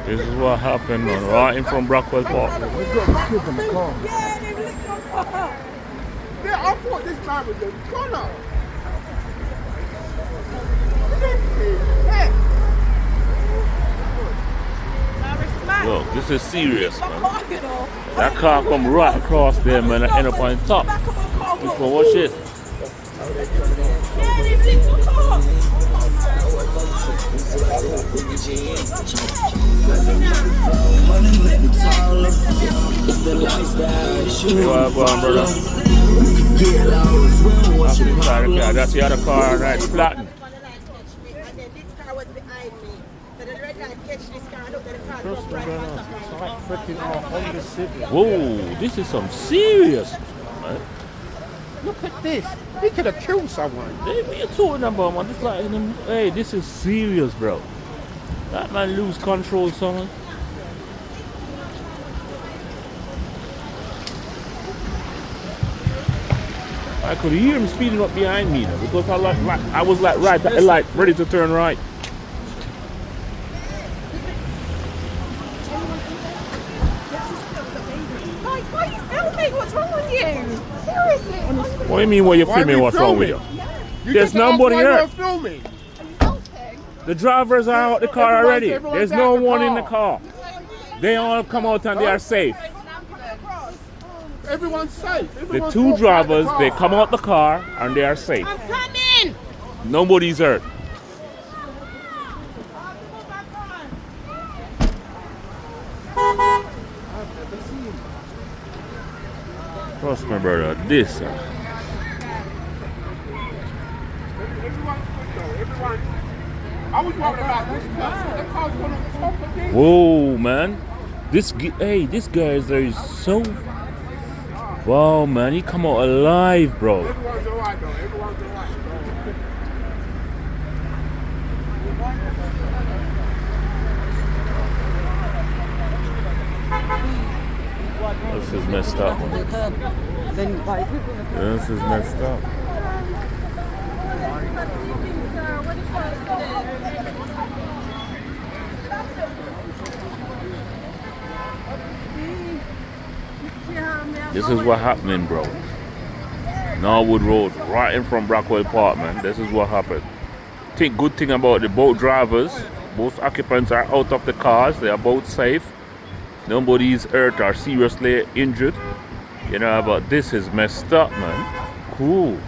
This is what happened, man. Right in from Brockwell Park. Yeah, they licked my car. Yeah, I thought this man was a gunner. Look, this is serious, man. That car come right across there, man, and end up on top. This one, watch this. Yeah, they licked my car. You are going, brother. That's the other car, right? Flattened. Whoa, this is some serious, man. Look at this. He could have killed someone. Hey, what you talking about, man? This like, hey, this is serious, bro. That man lose control, son. I could hear him speeding up behind me now, because I was like right at the light, ready to turn right. Why are you filming? What's wrong with you? Seriously? What do you mean? What you filming? What's wrong with you? There's nobody here. Filming. The drivers are out the car already. There's no one in the car. They all come out and they are safe. Everyone's safe. The two drivers, they come out the car and they are safe. I'm coming. Nobody's hurt. Trust me, brother. This. I was worried about this person. That car's going on top of this. Whoa, man. This guy is so. Wow, man. He come out alive, bro. Everyone's alright, though. Everyone's alright. This is messed up. This is messed up. This is what happening, bro. Norwood Road, right in from Brockwell Park, man. This is what happened. Good thing about the boat drivers, both occupants are out of the cars. They are both safe. Nobody is hurt or seriously injured. You know, but this is messed up, man. Cool.